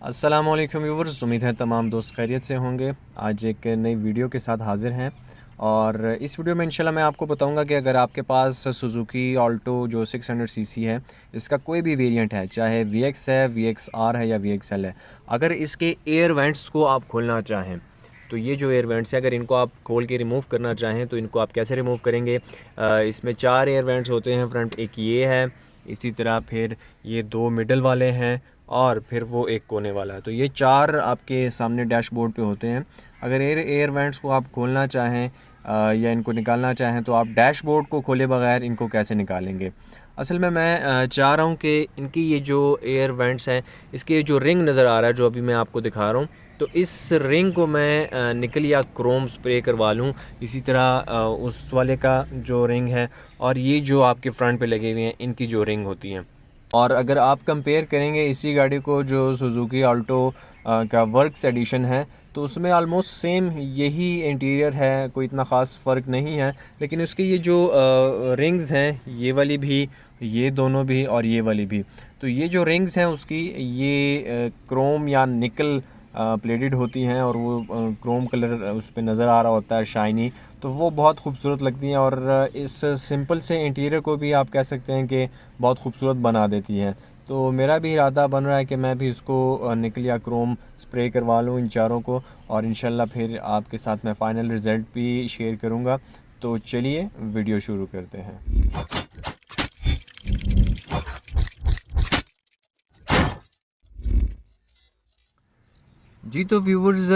अस्सलामुअलैकुम व्यूवर्स, उम्मीद है तमाम दोस्त खैरियत से होंगे। आज एक नई वीडियो के साथ हाज़िर हैं और इस वीडियो में इंशाल्लाह मैं आपको बताऊंगा कि अगर आपके पास सुज़ुकी ऑल्टो जो 600 सीसी है, इसका कोई भी वेरिएंट है, चाहे VX है, VXR है या VXL है, अगर इसके एयर वेंट्स को आप खोलना चाहें तो ये जो एयर वेंट्स हैं, अगर इनको आप खोल के रिमूव करना चाहें तो इनको आप कैसे रिमूव करेंगे। इसमें 4 एयर वेंट्स होते हैं फ्रंट, एक ये है, इसी तरह फिर ये 2 मिडल वाले हैं और फिर वो एक कोने वाला है। तो ये 4 आपके सामने डैशबोर्ड पे होते हैं। अगर एयर वेंट्स को आप खोलना चाहें या इनको निकालना चाहें तो आप डैशबोर्ड को खोले बगैर इनको कैसे निकालेंगे। असल में मैं चाह रहा हूँ कि इनकी ये जो एयर वेंट्स हैं, इसके जो रिंग नज़र आ रहा है जो अभी मैं आपको दिखा रहा हूँ, तो इस रिंग को मैं निकल या क्रोम स्प्रे करवा लूँ। इसी तरह उस वाले का जो रिंग है और ये जो आपके फ्रंट पे लगे हुए हैं, इनकी जो रिंग होती हैं। और अगर आप कंपेयर करेंगे इसी गाड़ी को जो सुज़ुकी ऑल्टो का वर्क्स एडिशन है, तो उसमें आलमोस्ट सेम यही इंटीरियर है, कोई इतना ख़ास फ़र्क नहीं है। लेकिन उसके ये जो रिंग्स हैं, ये वाली भी, ये दोनों भी और ये वाली भी, तो ये जो रिंग्स हैं उसकी ये क्रोम या निकल प्लेटेड होती हैं और वो क्रोम कलर उस पे नज़र आ रहा होता है, शाइनी। तो वो बहुत खूबसूरत लगती हैं और इस सिंपल से इंटीरियर को भी आप कह सकते हैं कि बहुत खूबसूरत बना देती हैं। तो मेरा भी इरादा बन रहा है कि मैं भी इसको निकल या क्रोम स्प्रे करवा लूँ इन चारों को, और इंशाल्लाह फिर आपके साथ मैं फ़ाइनल रिज़ल्ट भी शेयर करूँगा। तो चलिए वीडियो शुरू करते हैं। जी, तो व्यूवर्स,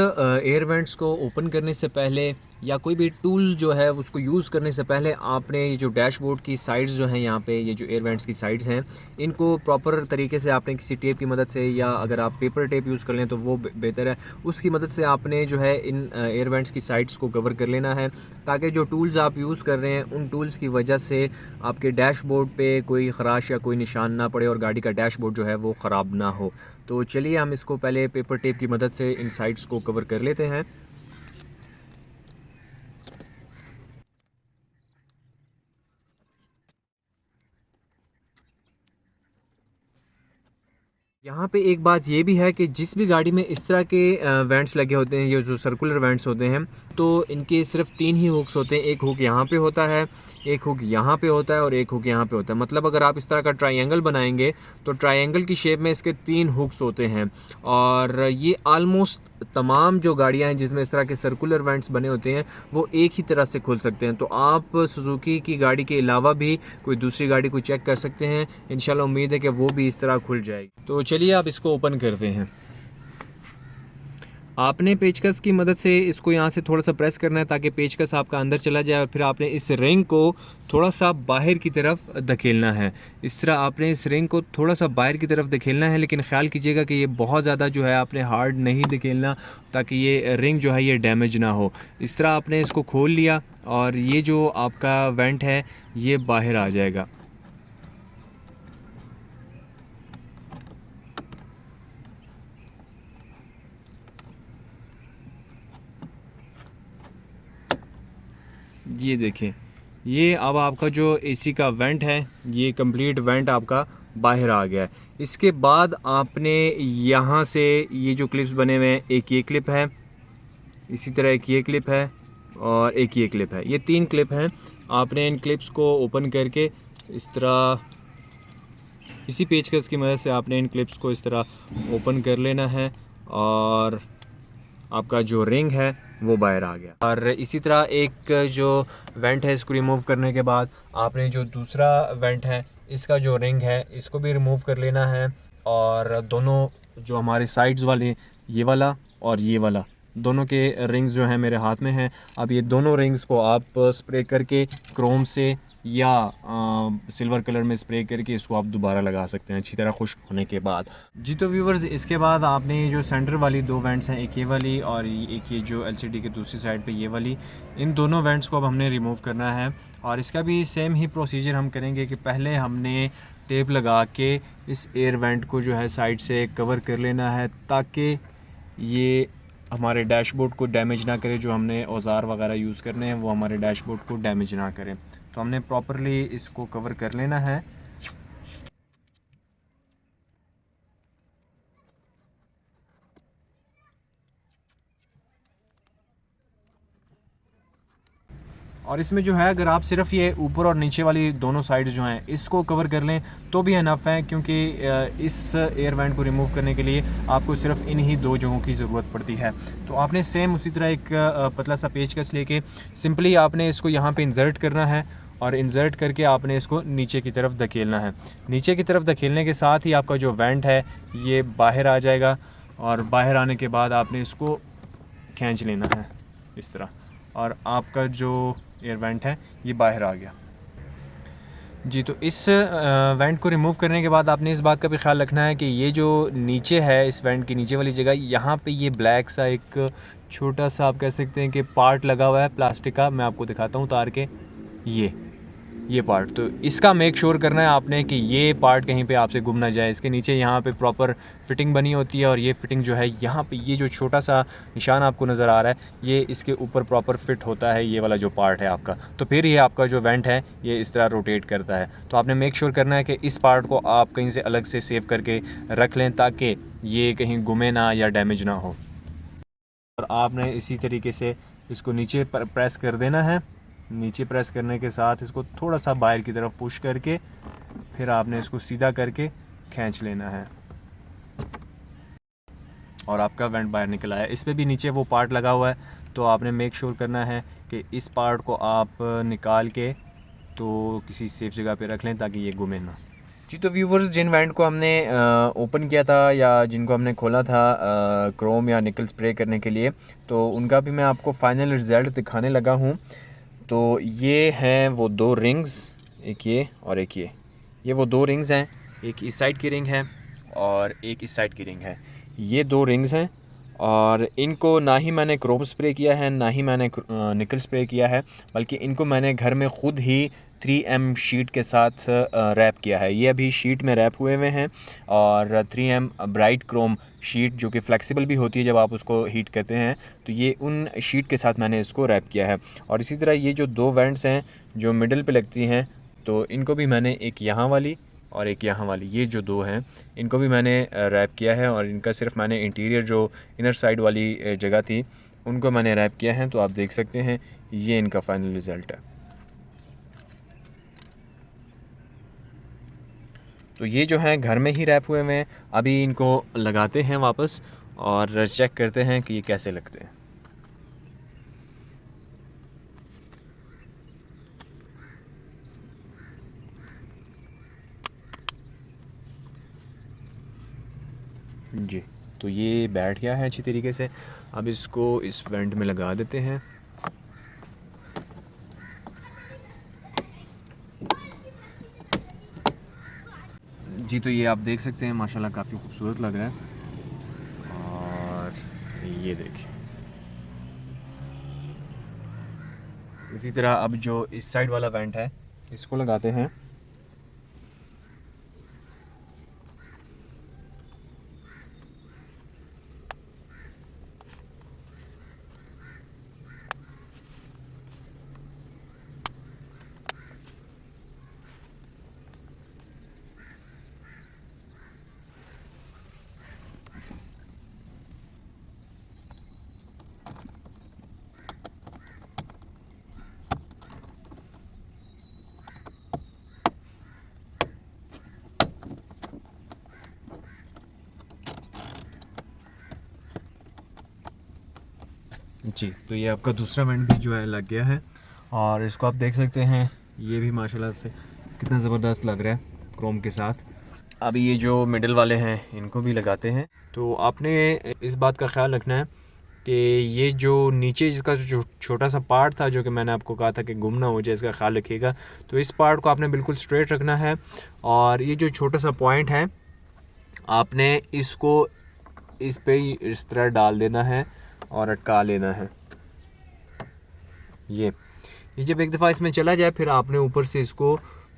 एयर वेंट्स को ओपन करने से पहले या कोई भी टूल जो है उसको यूज़ करने से पहले आपने ये जो डैशबोर्ड की साइड्स जो हैं, यहाँ पे ये जो एयर वेंट्स की साइड्स हैं, इनको प्रॉपर तरीके से आपने किसी टेप की मदद से, या अगर आप पेपर टेप यूज़ कर लें तो वो बेहतर है, उसकी मदद से आपने जो है इन एयर वेंट्स की साइड्स को कवर कर लेना है, ताकि जो टूल्स आप यूज़ कर रहे हैं उन टूल्स की वजह से आपके डैशबोर्ड पे कोई ख़राश या कोई निशान ना पड़े और गाड़ी का डैशबोर्ड जो है वो ख़राब ना हो। तो चलिए हम इसको पहले पेपर टेप की मदद से इन साइड्स को कवर कर लेते हैं। यहाँ पे एक बात ये भी है कि जिस भी गाड़ी में इस तरह के वेंट्स लगे होते हैं, ये जो सर्कुलर वेंट्स होते हैं, तो इनके सिर्फ 3 ही हुक्स होते हैं। एक हुक यहाँ पे होता है, एक हुक यहाँ पे होता है और एक हुक यहाँ पे होता है। मतलब अगर आप इस तरह का ट्रायंगल बनाएंगे तो ट्रायंगल की शेप में इसके 3 हुक्स होते हैं। और ये आलमोस्ट तमाम जो गाड़ियाँ हैं जिसमें इस तरह के सर्कुलर वेंट्स बने होते हैं, वो एक ही तरह से खुल सकते हैं। तो आप सुजुकी की गाड़ी के अलावा भी कोई दूसरी गाड़ी को चेक कर सकते हैं। इंशाल्लाह उम्मीद है कि वो भी इस तरह खुल जाएगी। तो चलिए आप इसको ओपन करते हैं। आपने पेचकस की मदद से इसको यहाँ से थोड़ा सा प्रेस करना है ताकि पेचकस आपका अंदर चला जाए, और फिर आपने इस रिंग को थोड़ा सा बाहर की तरफ धकेलना है। इस तरह आपने इस रिंग को थोड़ा सा बाहर की तरफ धकेलना है, लेकिन ख्याल कीजिएगा कि ये बहुत ज़्यादा जो है आपने हार्ड नहीं धकेलना, ताकि ये रिंग जो है ये डैमेज ना हो। इस तरह आपने इसको खोल लिया और ये जो आपका वेंट है ये बाहर आ जाएगा। ये देखें, ये अब आपका जो एसी का वेंट है, ये कंप्लीट वेंट आपका बाहर आ गया है। इसके बाद आपने यहाँ से ये जो क्लिप्स बने हुए हैं, एक ये क्लिप है, इसी तरह एक ये क्लिप है और एक ये क्लिप है, ये 3 क्लिप हैं। आपने इन क्लिप्स को ओपन करके इस तरह, इसी पेचकस की मदद से आपने इन क्लिप्स को इस तरह ओपन कर लेना है और आपका जो रिंग है वो बाहर आ गया। और इसी तरह एक जो वेंट है, इसको रिमूव करने के बाद आपने जो दूसरा वेंट है, इसका जो रिंग है इसको भी रिमूव कर लेना है। और दोनों जो हमारे साइड्स वाले, ये वाला और ये वाला, दोनों के रिंग्स जो हैं मेरे हाथ में हैं। अब ये दोनों रिंग्स को आप स्प्रे करके क्रोम से या सिल्वर कलर में स्प्रे करके इसको आप दोबारा लगा सकते हैं अच्छी तरह खुश्क होने के बाद। जी, तो व्यूवर्स, इसके बाद आपने जो सेंटर वाली 2 वेंट्स हैं, एक ये वाली और एक ये जो एलसीडी के दूसरी साइड पे ये वाली, इन दोनों वेंट्स को अब हमने रिमूव करना है। और इसका भी सेम ही प्रोसीजर हम करेंगे कि पहले हमने टेप लगा के इस एयर वेंट को जो है साइड से कवर कर लेना है, ताकि ये हमारे डैशबोर्ड को डैमेज ना करे। जो हमने औज़ार वगैरह यूज़ करने हैं वो हमारे डैशबोर्ड को डैमेज ना करें। तो हमने प्रॉपरली इसको कवर कर लेना है। और इसमें जो है अगर आप सिर्फ ये ऊपर और नीचे वाली दोनों साइड्स जो हैं इसको कवर कर लें तो भी इनफ है, क्योंकि इस एयर वेंट को रिमूव करने के लिए आपको सिर्फ इन ही दो जगहों की ज़रूरत पड़ती है। तो आपने सेम उसी तरह एक पतला सा पेचकस लेके सिंपली आपने इसको यहाँ पे इंसर्ट करना है और इंसर्ट करके आपने इसको नीचे की तरफ धकेलना है। नीचे की तरफ धकेलने के साथ ही आपका जो वेंट है ये बाहर आ जाएगा और बाहर आने के बाद आपने इसको खींच लेना है इस तरह, और आपका जो एयर वेंट है ये बाहर आ गया जी। तो इस वेंट को रिमूव करने के बाद आपने इस बात का भी ख्याल रखना है कि ये जो नीचे है, इस वेंट की नीचे वाली जगह, यहाँ पे ये ब्लैक सा एक छोटा सा आप कह सकते हैं कि पार्ट लगा हुआ है प्लास्टिक का। मैं आपको दिखाता हूँ उतार के, ये पार्ट, तो इसका मेक श्योर करना है आपने कि ये पार्ट कहीं पे आपसे गुम ना जाए। इसके नीचे यहाँ पे प्रॉपर फिटिंग बनी होती है और ये फिटिंग जो है यहाँ पे ये जो छोटा सा निशान आपको नज़र आ रहा है ये इसके ऊपर प्रॉपर फिट होता है, ये वाला जो पार्ट है आपका। तो फिर ये आपका जो वेंट है ये इस तरह रोटेट करता है। तो आपने मेक श्योर करना है कि इस पार्ट को आप कहीं से अलग से सेव करके रख लें ताकि ये कहीं गुमे ना या डैमेज ना हो। और आपने इसी तरीके से इसको नीचे प्रेस कर देना है। नीचे प्रेस करने के साथ इसको थोड़ा सा बाहर की तरफ पुश करके फिर आपने इसको सीधा करके खींच लेना है और आपका वेंट बाहर निकल आया। इस पर भी नीचे वो पार्ट लगा हुआ है, तो आपने मेक श्योर करना है कि इस पार्ट को आप निकाल के तो किसी सेफ जगह पे रख लें ताकि ये गुमे ना जी। तो व्यूवर्स, जिन वेंट को हमने ओपन किया था या जिनको हमने खोला था क्रोम या निकल स्प्रे करने के लिए, तो उनका भी मैं आपको फाइनल रिज़ल्ट दिखाने लगा हूँ। तो ये हैं वो दो रिंग्स, एक ये और एक ये वो दो रिंग्स हैं। एक इस साइड की रिंग है और एक इस साइड की रिंग है। ये दो रिंग्स हैं और इनको ना ही मैंने क्रोम स्प्रे किया है ना ही मैंने निकल स्प्रे किया है, बल्कि इनको मैंने घर में ख़ुद ही 3M शीट के साथ रैप किया है। ये अभी शीट में रैप हुए हैं और 3M ब्राइट क्रोम शीट जो कि फ्लेक्सिबल भी होती है जब आप उसको हीट करते हैं, तो ये उन शीट के साथ मैंने इसको रैप किया है। और इसी तरह ये जो दो वेंट्स हैं जो मिडल पे लगती हैं, तो इनको भी मैंने एक यहाँ वाली और एक यहाँ वाली, ये जो दो हैं इनको भी मैंने रैप किया है और इनका सिर्फ मैंने इंटीरियर जो इनर साइड वाली जगह थी उनको मैंने रैप किया है। तो आप देख सकते हैं ये इनका फाइनल रिज़ल्ट है। तो ये जो हैं घर में ही रैप हुए हैं। अभी इनको लगाते हैं वापस और चेक करते हैं कि ये कैसे लगते हैं। जी, तो ये बैठ गया है अच्छी तरीके से। अब इसको इस वेंट में लगा देते हैं। जी, तो ये आप देख सकते हैं माशाल्लाह काफ़ी खूबसूरत लग रहा है। और ये देखिए, इसी तरह अब जो इस साइड वाला वेंट है इसको लगाते हैं। जी, तो ये आपका दूसरा वेंट भी जो है लग गया है और इसको आप देख सकते हैं ये भी माशाल्लाह से कितना ज़बरदस्त लग रहा है क्रोम के साथ। अभी ये जो मिडिल वाले हैं इनको भी लगाते हैं। तो आपने इस बात का ख्याल रखना है कि ये जो नीचे जिसका जो छोटा सा पार्ट था जो कि मैंने आपको कहा था कि गुम ना हो जाए, इसका ख्याल रखिएगा। तो इस पार्ट को आपने बिल्कुल स्ट्रेट रखना है और ये जो छोटा सा पॉइंट है आपने इसको इस पे इस तरह डाल देना है और अटका लेना है। ये जब एक दफ़ा इसमें चला जाए फिर आपने ऊपर से इसको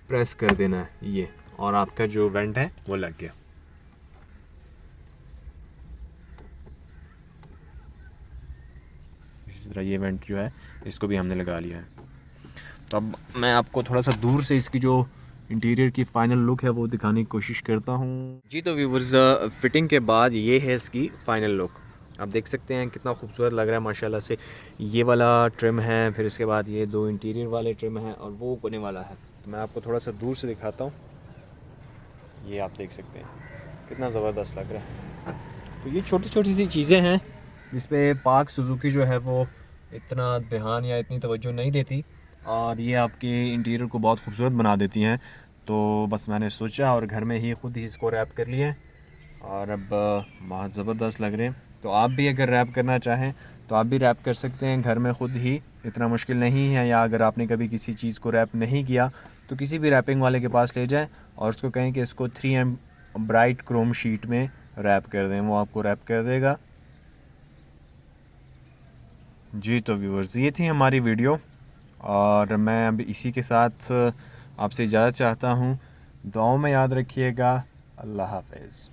प्रेस कर देना है ये, और आपका जो वेंट है वो लग गया। इसी तरह ये वेंट जो है इसको भी हमने लगा लिया है। तो अब मैं आपको थोड़ा सा दूर से इसकी जो इंटीरियर की फ़ाइनल लुक है वो दिखाने की कोशिश करता हूँ। जी, तो व्यूअर्स, फिटिंग के बाद ये है इसकी फ़ाइनल लुक आप देख सकते हैं कितना खूबसूरत लग रहा है माशाल्लाह से। ये वाला ट्रिम है, फिर इसके बाद ये 2 इंटीरियर वाले ट्रिम हैं और वो कोने वाला है। तो मैं आपको थोड़ा सा दूर से दिखाता हूँ। ये आप देख सकते हैं कितना ज़बरदस्त लग रहा है। तो ये छोटी छोटी सी चीज़ें हैं जिस पे पाक सुजुकी जो है वो इतना ध्यान या इतनी तवज्जो नहीं देती, और ये आपके इंटीरियर को बहुत खूबसूरत बना देती हैं। तो बस मैंने सोचा और घर में ही ख़ुद ही इसको रैप कर लिया है और अब बहुत ज़बरदस्त लग रहे हैं। तो आप भी अगर रैप करना चाहें तो आप भी रैप कर सकते हैं घर में ख़ुद ही, इतना मुश्किल नहीं है। या अगर आपने कभी किसी चीज़ को रैप नहीं किया तो किसी भी रैपिंग वाले के पास ले जाएं और उसको कहें कि इसको 3M ब्राइट क्रोम शीट में रैप कर दें, वो आपको रैप कर देगा। जी तो व्यूअर्स, ये थी हमारी वीडियो और मैं अब इसी के साथ आपसे इजाज़त चाहता हूँ। दुआओं में याद रखिएगा। अल्लाह हाफ़िज़।